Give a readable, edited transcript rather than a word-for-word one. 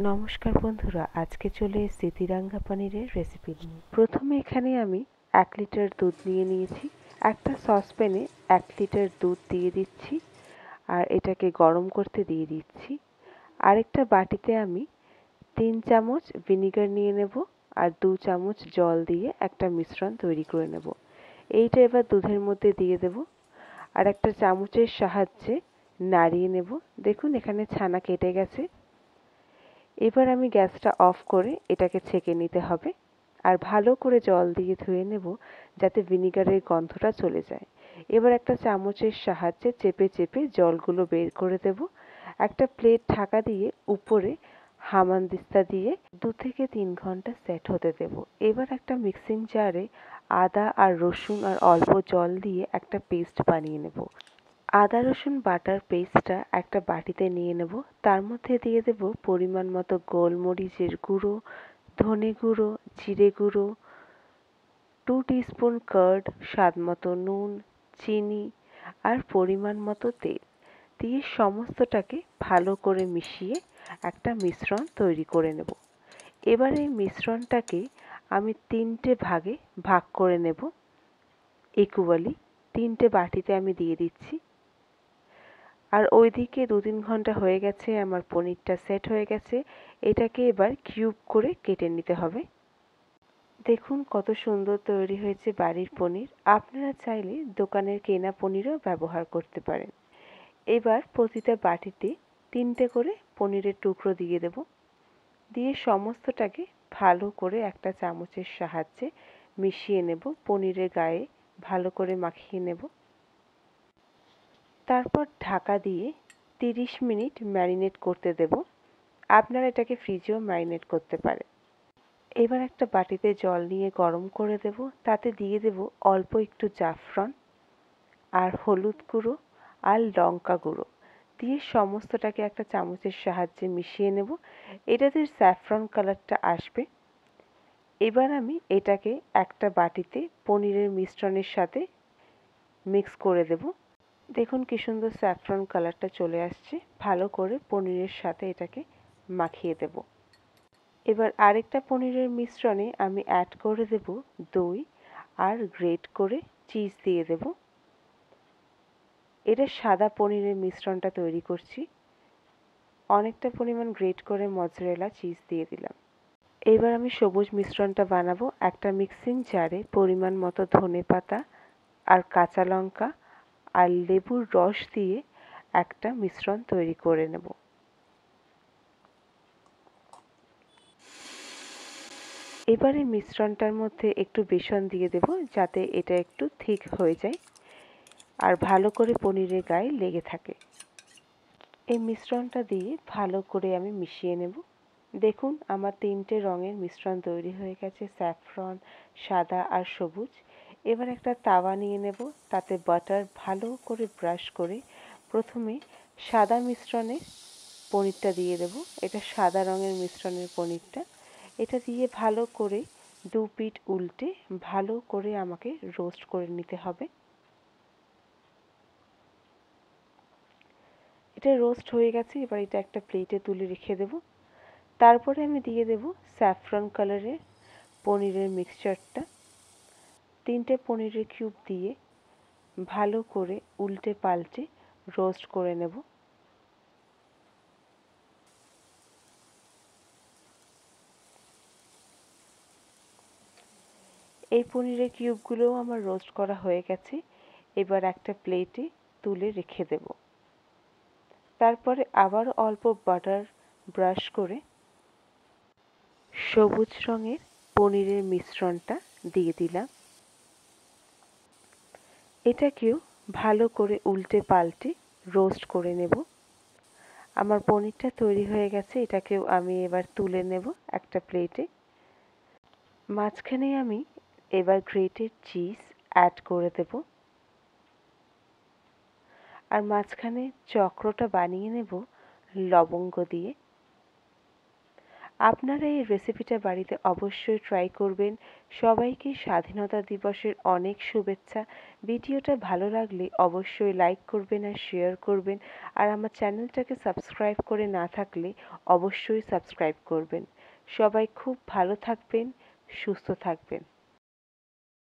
নমস্কার বন্ধুরা, আজকে চলে এসেছি তিরাঙ্গা পনিরের রেসিপি নিয়ে। প্রথমে এখানে আমি 1 লিটার দুধ নিয়ে নিয়েছি। একটা সসপ্যানে 1 লিটার দুধ দিয়ে দিচ্ছি আর এটাকে গরম করতে দিয়ে দিচ্ছি। আরেকটা বাটিতে আমি 3 চামচ ভিনিগার নিয়ে নেব আর 2 চামচ জল দিয়ে একটা মিশ্রণ তৈরি করে নেব। এইটা এবার দুধের মধ্যে দিয়ে দেব আর একটা চামচের সাহায্যে নাড়িয়ে নেব। দেখুন এখানে ছানা কেটে গেছে। এবার আমি গ্যাসটা অফ করে এটাকে ছেঁকে নিতে হবে আর ভালো করে জল দিয়ে ধুয়ে নেব যাতে ভিনিগারের গন্ধটা চলে যায়। এবার একটা চামচের সাহায্যে চেপে চেপে জলগুলো বের করে দেব। একটা প্লেট ঢাকা দিয়ে উপরে হামানদিস্তা দিয়ে 2 থেকে 3 ঘন্টা সেট হতে দেব। এবার একটা মিক্সিং জারে আদা আর রসুন আর অল্প জল দিয়ে একটা পেস্ট বানিয়ে নেব। আদা রসুন বাটার পেস্টটা একটা বাটিতে নিয়ে নেব। তার মধ্যে দিয়ে দেব পরিমাণ মতো গোলমরিচের গুঁড়ো, ধনে গুঁড়ো, জিরে গুঁড়ো, 2 টিস্পুন কার্ড, স্বাদ মতো নুন, চিনি আর পরিমাণ মতো তেল দিয়ে সমস্তটাকে ভালো করে মিশিয়ে একটা মিশ্রণ তৈরি করে নেব। এবার এই মিশ্রণটাকে আমি 3টে ভাগে ভাগ করে নেব। ইকুয়ালি 3টে বাটিতে আমি দিয়ে দিচ্ছি। আর ওইদিকে 2-3 ঘন্টা হয়ে গেছে, আমার পনিরটা সেট হয়ে গেছে। এটাকে এবার কিউব করে কেটে নিতে হবে। দেখুন কত সুন্দর তৈরি হয়েছে বাড়ির পনির। আপনারা চাইলে দোকানের কেনা পনিরও ব্যবহার করতে পারেন। এবার প্রতিটা বাটিতে 3টে করে পনিরের টুকরো দিয়ে দেব। দিয়ে সমস্তটাকে ভালো করে একটা চামচের সাহায্যে মিশিয়ে নেব, পনিরের গায়ে ভালো করে মাখিয়ে নেব। তারপর ঢাকা দিয়ে 30 মিনিট ম্যারিনেট করতে দেব। আপনারা এটাকে ফ্রিজেও ম্যারিনেট করতে পারেন। এবার একটা বাটিতে জল নিয়ে গরম করে দেব। তাতে দিয়ে দেব অল্প একটু জাফরান আর হলুদ গুঁড়ো আর লঙ্কা গুঁড়ো দিয়ে সমস্তটাকে একটা চামচের সাহায্যে মিশিয়ে নেব। এটাতে স্যাফরন কালারটা আসবে। এবার আমি এটাকে একটা বাটিতে পনিরের মিশ্রণের সাথে মিক্স করে দেব। দেখুন কি সুন্দর স্যাফরন কালারটা চলে আসছে। ভালো করে পনিরের সাথে এটাকে মাখিয়ে দেব। এবার আরেকটা পনিরের মিশ্রণে আমি অ্যাড করে দেব দই আর গ্রেট করে চিজ দিয়ে দেব। এটা সাদা পনিরের মিশ্রণটা তৈরি করছি। অনেকটা পরিমাণ গ্রেট করে মজরেলা চিজ দিয়ে দিলাম। এবার আমি সবুজ মিশ্রণটা বানাবো। একটা মিক্সিং জারে পরিমাণ মতো ধনেপাতা আর কাঁচা লঙ্কা আর লেবুর রস দিয়ে একটা মিশ্রণ তৈরি করে নেব। এবার এই মিশ্রণটার মধ্যে একটু বেসন দিয়ে দেব যাতে এটা একটু থিক হয়ে যায় আর ভালো করে পনিরের গায়ে লেগে থাকে। এই মিশ্রণটা দিয়ে ভালো করে আমি মিশিয়ে নেব। দেখুন আমার 3টে রঙের মিশ্রণ তৈরি হয়ে গেছে, স্যাফরন, সাদা আর সবুজ। এবার একটা তাওয়া নিয়ে নেব। তাতে বাটার ভালো করে ব্রাশ করে প্রথমে সাদা মিশ্রণের পনিরটা দিয়ে দেব। এটা সাদা রঙের মিশ্রণের পনিরটা। এটা দিয়ে ভালো করে 2 পিঠ উল্টে ভালো করে আমাকে রোস্ট করে নিতে হবে। এটা রোস্ট হয়ে গেছে। এবার এটা একটা প্লেটে তুলে রেখে দেব। তারপরে আমি দিয়ে দেব স্যাফরন কালারের পনিরের মিক্সচারটা। 3টে পনিরের কিউব দিয়ে ভালো করে উল্টে পাল্টে রোস্ট করে নেব। এই পনিরের কিউবগুলোও আমার রোস্ট করা হয়ে গেছে। এবার একটা প্লেটে তুলে রেখে দেব। তারপরে আবার অল্প বাটার ব্রাশ করে সবুজ রঙের পনিরের মিশ্রণটা দিয়ে দিলাম। এটাকেও ভালো করে উল্টে পাল্টে রোস্ট করে নেব। আমার পনিরটা তৈরি হয়ে গেছে। এটাকেও আমি এবার তুলে নেব একটা প্লেটে। মাঝখানে আমি এবার গ্রেটেড চিজ অ্যাড করে দেব আর মাঝখানে চক্রটা বানিয়ে নেব লবঙ্গ দিয়ে। আপনারা এই রেসিপিটা বাড়িতে অবশ্যই ট্রাই করবেন। সবাইকে স্বাধীনতা দিবসের অনেক শুভেচ্ছা। ভিডিওটা ভালো লাগলে অবশ্যই লাইক করবেন আর শেয়ার করবেন। আর আমার চ্যানেলটাকে সাবস্ক্রাইব করে না থাকলে অবশ্যই সাবস্ক্রাইব করবেন। সবাই খুব ভালো থাকবেন, সুস্থ থাকবেন।